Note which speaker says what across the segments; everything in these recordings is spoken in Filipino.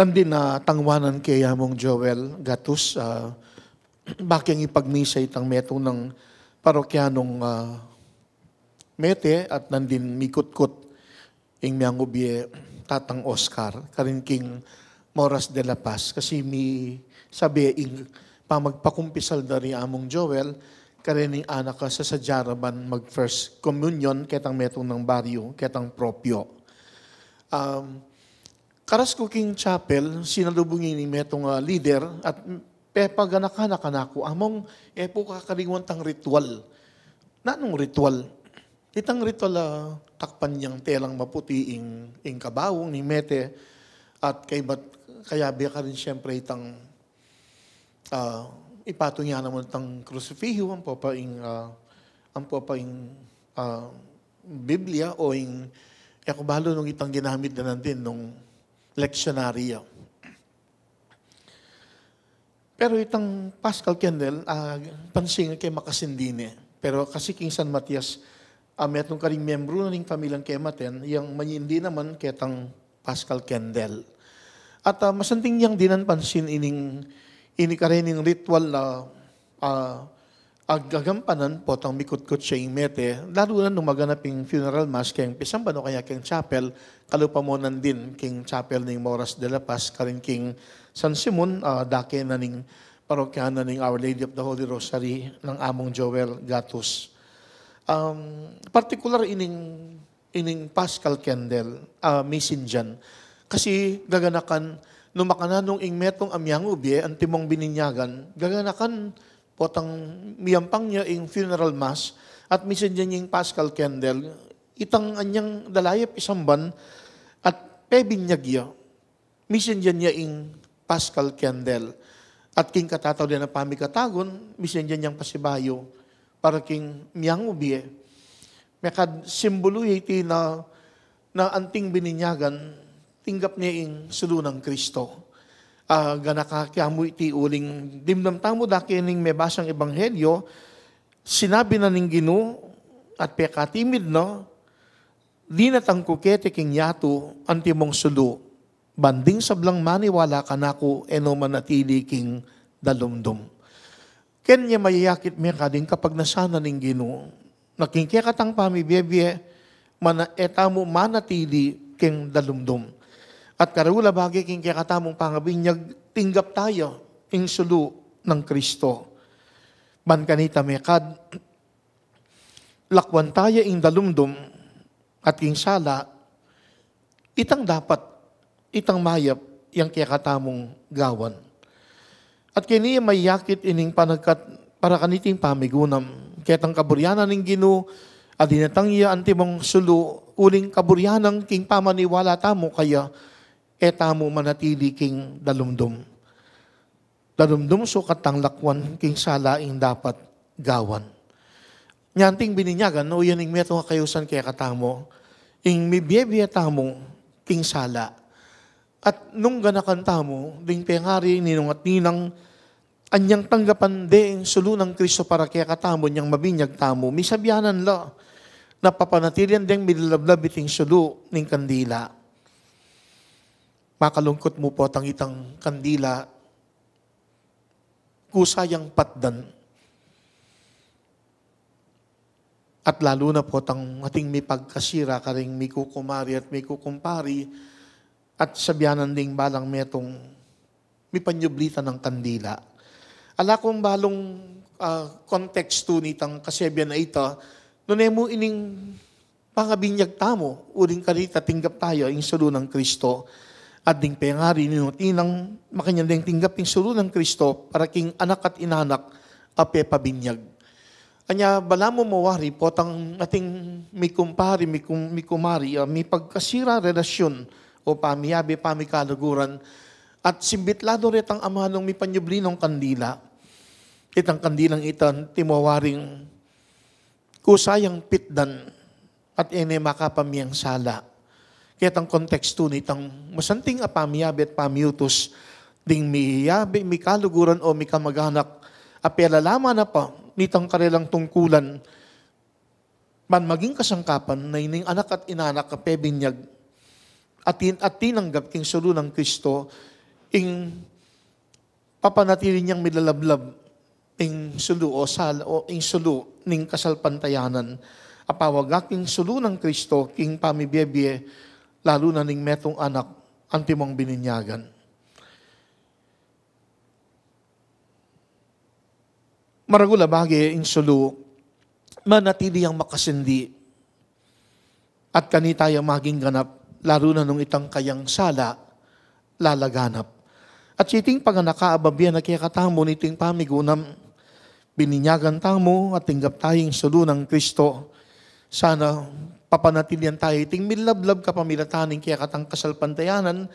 Speaker 1: Nandin na tangwanan kaya mong Joel Gatus, bakyang ipagmisa itang metong ng parokyanong mete at nandin mikutkot ing miangubye tatang Oscar, karin king Moras de la Paz. Kasi mi sabi ing pamagpakumpisal dari among Joel, karin ing anak ka sa sadyaraban mag first communion ketang metong ng baryo, ketang propyo. Karas ko king chapel, sinalubungin ni metong leader at pepaganakanako among epo kakaliwan tang ritual. Nanong ritual? Itang ritual takpan niyang telang maputi ing kabawong ni Mete at kaya biya ka rin siyempre itang ipato niya naman itang crucifixo ang po pa ing Biblia o ing ekubalo nung itang ginamit na natin nung leksyonaryo. Pero itang Paschal Candle, pansin kay makasindine. Pero kasi King San Matias, metong karing membro na ning pamilyang kematen, yung manyindi naman ketang Paschal Candle. At masanting yang dinan pansin ini karening ritual na agagampanan po tang mikutkot siya yung mete, lalo na nung maganaping funeral mass kayong pisamba no kaya kayong chapel, kalupamonan din king chapel ng Moras de la Paz, karin king San Simon, dake na ning parokyana ng Our Lady of the Holy Rosary ng among Joel Gatus. Particular ining Paschal Candle, misin dyan. Kasi gaganakan, nung makananong ing metong amyang ubye, ang timong bininyagan, gaganakan potang miyampang niya ing funeral mass, at misin dyan yung Paschal Candle, itang anyang dalayap isamban, at pebinyag niya, misin dyan niya ing Paschal Candle. At king katataw din na pamikatagon, misin dyan yung pasibayo, para king miyang ubye. Mekad simbolo iti na anting bininyagan, tinggap niya ing sulo ng Kristo. Ganakakyamu iti uling dimdamtamo dakining may basang ebanghelyo, sinabi na ning Ginoo at pekatimid no, di natangkukete king yato antimong sulo, banding sablang maniwala kanako eno manatili king dalumdum. Kanya mayayakit miya kading kapag nasana ning Ginoo, nakingkekatang pamibiyebye, etamo manatili king dalumdum. At karula bagay king kekatamong pangabinyag, tinggap tayo ing sulu ng Kristo. Ban kanita mekad, lakwan tayo ing dalumdum at king sala, itang dapat, itang mayap, yang kekatamong gawan. At kiniya may yakit ining panagkat para kaniting pamigunam. Ketang kaburyanan ng Ginoo, adinatang iya antimong sulu, uling kaburyanan king pamaniwala tamo kaya, etamo manatili king dalumdum. Dalumdum so katang lakwan king salaing dapat gawan. Nyanting bininyagan, no yan ing meto kayusan kaya katamo, ing mibiyebye tamo king sala. At nung ganakan tamo, ding pengari ninong at ninang, anyang tanggapan deing sulo ng Kristo para kaya katamo niyang mabinyag tamo, misabyanan la, napapanatilian ding milablab iting sulo ning kandila. Makalungkot mo po ang itang kandila, kusayang patdan. At lalo na po ang ating may pagkasira, karing may kukumari at may kukumpari, at sabyanan ding balang metong may panyublita ng kandila. Ala kong balong konteksto nitang kasebyan na ito, nune mo ining pangabinyag tamo, uling karita tinggap tayo, ing sulo ng Kristo, at ding pengari ninutinang makanyandeng tinggap ing sulo ng Kristo para king anak at inanak ape pabinyag. Anya bala mo mawari po tang ating may kumpari, may kumari, may pagkasira relasyon o pamiyabi, pamikaluguran at simbitlado rin ang amanong may panyublinong kandila. Itang kandilang itan, timawaring kusayang pitdan at ene makapamiyang sala. Ketang konteksto nitang masanting apamiyabi at pamiutos ding miyabi, mikaluguran o mikamaganak apelalaman na pa nitang karilang tungkulan man maging kasangkapan na ining anak at inanak kapebinyag at tinanggap king sulo ng Kristo, ing papanatili niyang milalablab ing sulo o sal o ing sulo ning kasalpantayanan. Apawagaking sulo ng Kristo, king pamibiyebye, lalo na ning metong anak, antimong bininyagan. Maragula bagay ing sulo, manatili ang makasindi, at kanitayang maging ganap, lalo na nung itang kayang sala, lalaganap. At siting paganakaababyan na kaya katamo niting pamigunam, bininyagan tamo at tinggap tayong sulo ng Kristo. Sana papanatilian tayo iting milablab kapamilataning kaya katang kasalpantayanan,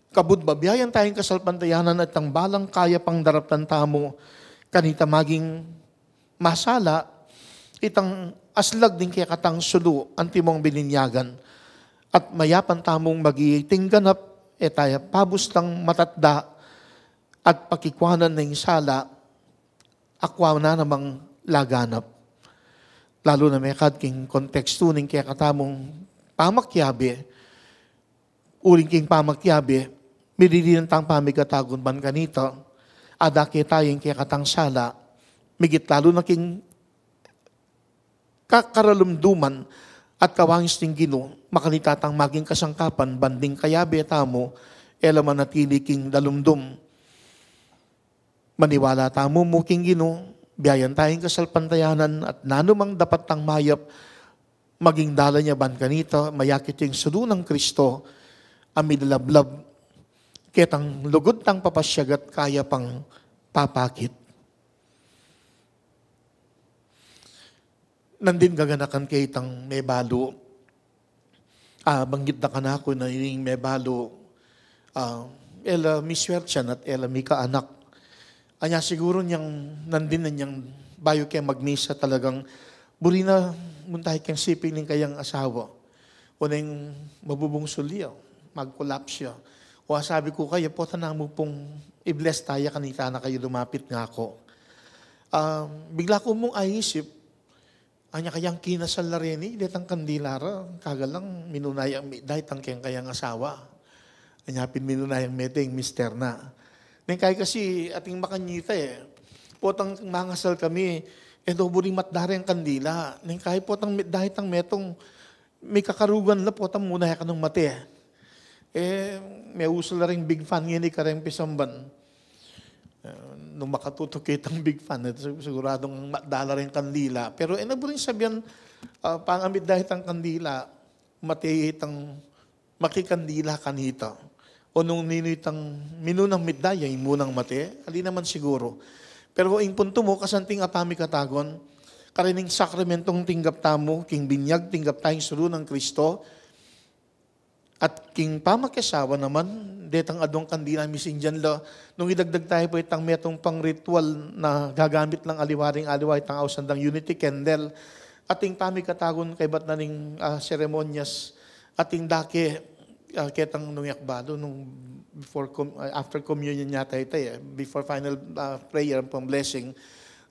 Speaker 1: kabudbabiyayan tayong kasalpantayanan at ang balang kaya pang daraptan tamo, kanita maging masala, itang aslag din kaya katang sulo, antimong bininyagan. At mayapan tamong magiiting ganap, tayo pabustang matatda, at pakikwanan ng sala, akwa na namang laganap. Lalo na may kadking konteksto ng kaya katamong pamakyabe, uling king pamakyabe, midilinan tang pamigatagon ban kanito, adake tayong kaya katang sala, migit lalo na king kakaralumduman at kawangis ting Ginoo, makanitatang maging kasangkapan, banding kayabe tamo, elaman natili king dalumdum. Maniwala tamo mo king Ginoo, biyayan tayong kasalpantayanan at nanumang dapat tang mayap, maging dala niya ban kanito, mayakit yung sulo ng Kristo, amidalablab, ketang lugod tang papasyagat kaya pang papakit. Nandin gaganakan kay itang may balo. Banggit na ka na ako na yung may balo. Ela miswertyan at ela may kaanak. Anya siguro niyang nandin na niyang bayo kaya magmisa talagang buri na muntay kang sipin ng kayang asawa. O na yung mabubungsul niya, mag-collapse siya. O sabi ko kayo, po tanang mo pong i-bless tayo kanita na kayo lumapit nga ako. Bigla ko mong ayisip, anya kayang kinasal na rin eh, detang kandilara, kagalang minunayang, dahil ang kayang asawa. Anya minunayang meting, mister na. Neng kaya kasi ating makanyita potang mangasal kami, buring matdari ang kandila. Neng kaya potang dahil ang metong, may kakarugan na potang muna ka ng mati. May uso na rin big fan yun, kareng pisamban. Nung makatutukit ang big fan, siguradong matdala rin kandila. Pero naburing sabihan, pangamit dahil ang kandila, matihit ang makikandila kanita. O nung ninitang minunang midaya, yung munang mate, ali naman siguro. Pero yung punto mo, kasanting apami katagon, karining sakramentong tinggap tamo, king binyag, tinggap tayong sulo ng Kristo, at king pamakisawa naman, detang adong kandila misinjan la, nung idagdag tayo po itang metong pang ritual na gagamit lang aliwaring-aliwa itang ausandang unity candle, ating pamikatagon kay bat na ning seremonyas, ating dake, ketang nung yakbado, nung after communion yata ito before final prayer pang blessing,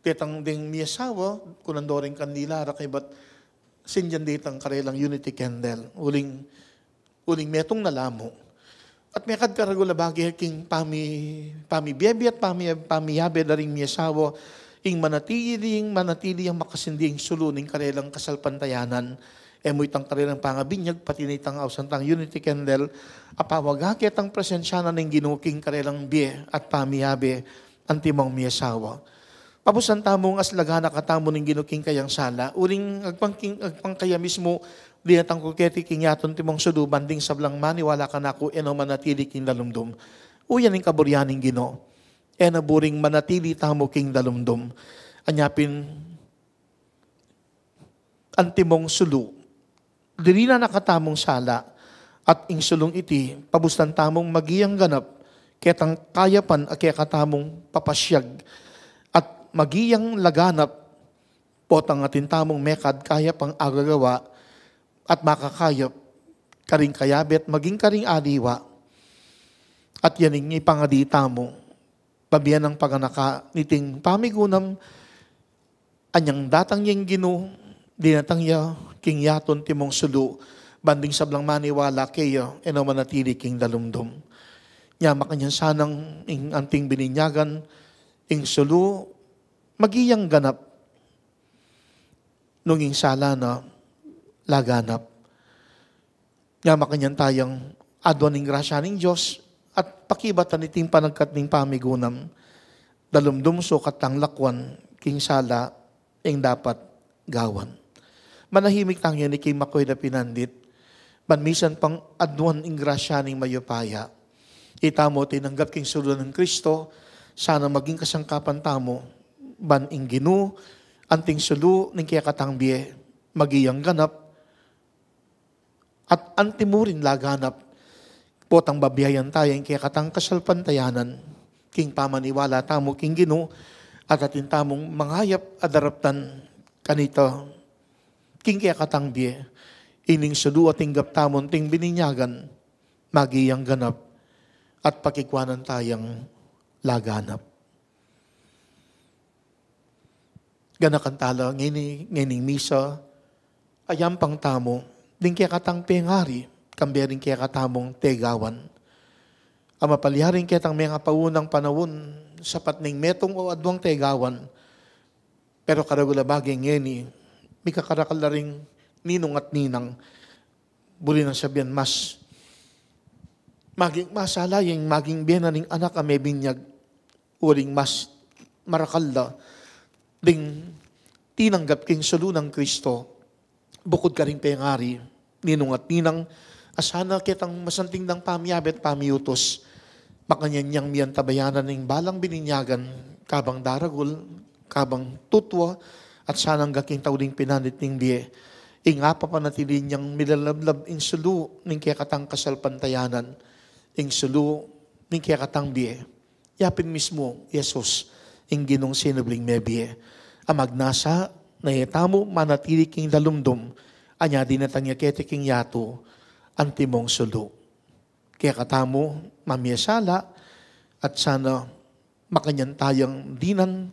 Speaker 1: ketang ding miyasawa, kunandoring kandila, kay bat sinjan ditang karelang unity candle, uling metong nalamo. At may kadkaragula bagay king pamibiyebe at pamiyabe na rin miyasawa, ing manatili ang makasinding suluning karelang kasalpantayanan, mo itang karelang pangabinyag, pati na itang ausantang unity candle, apawagakit ang presensya na ng ginuking karelang biye at pamiyabe, antimang miyasawa. Pabusan tamong aslagana katamo ng ginuking kayang sala, uling agpangkaya mismo, di natang kuketi kinyaton timong sudu, banding sablang maniwala ka na ako, manatili king dalumdum. Uyan ang kaburyaning Ginoo, naburing manatili tamo king dalumdum. Anyapin, antimong sulu, diri na nakatamong sala, at ing sulong iti, pabustan tamong magiyang ganap, ketang kayapan at kaya katamong papasyag, at magiyang laganap, potang atin tamong mekad kaya pang agagawa, at makakayap, karing kayabet, maging karing aliwa, at yaning ipangadita mo, babiyan ng paganaka, niting pamigunam, anyang datang yung Ginoo, dinatang ya, king yaton timong sulu, Banding sablang maniwala kayo, eno manatili king dalumdum. Nya makanyan sanang ing anting bininyagan, ing sulu, magiyang ganap, nung ing sala na laganap. Nya makanyan tayang adwan ing grasya ning Diyos, at pakibatan iting panagkat ning pamigunam, dalumdum so katang lakwan, king sala, ing dapat gawan. Manahimik tangyo ni King Makoy na pinandit, banmisan pang adwan ing grasya ning mayupaya. Itamo tinanggap king sulu ng Kristo, sana maging kasangkapan tamo, ban ing ginu, anting sulu ning kaya katangbiye, magiyang ganap, at antimurin laganap, potang babiyayan tayo ing kaya katang kasalpantayanan, king pamaniwala tamo king ginu, at atin tamong mangayap adaraptan kanito, king kaya katangbiye, ining sulu at tinggap tamon ting bininyagan, magiyang ganap, at pakikwanan tayang laganap. Ganakan tala, ngayon misa, ayam pang tamo, din kaya katang pengari, kambering kaya katamong tegawan. Ama paliharing kaya tang mga paunang panawon, sapat ning metong o adwang tegawan, pero karagula bagay ngeni, may kakarakal na ring ninong at ninang, buli ng sabihan, mas maging masalayang, maging biyanan ng anak ame binyag, uring mas marakalda, ding tinanggap king sulu ng Kristo, bukod ka ring pengari, ninong at ninang, asana kitang masanting ng pamiyabet pamiyutos, makanyanyang miyan tabayanan ng balang bininyagan, kabang daragul, kabang tutwa, at sanang gaking tawding pinanit ng biye, inga pa panatilin niyang milalablab in sulu ng kaya katang kasalpantayanan, ing sulu ng kaya katang biye, yapin mismo, Yesus, ing ginong sinubling mebiye, amagnasa, na yetamo manatili king dalumdum, anya dinatang yakete king yato, antimong sulu. Kaya katamo, mamiyasala, at sana makanyan tayang dinan,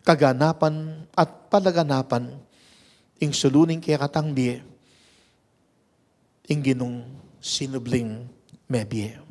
Speaker 1: kaganapan at palaganapan, ing suluning kaya katangbi, ing ginong sinubling mebiye.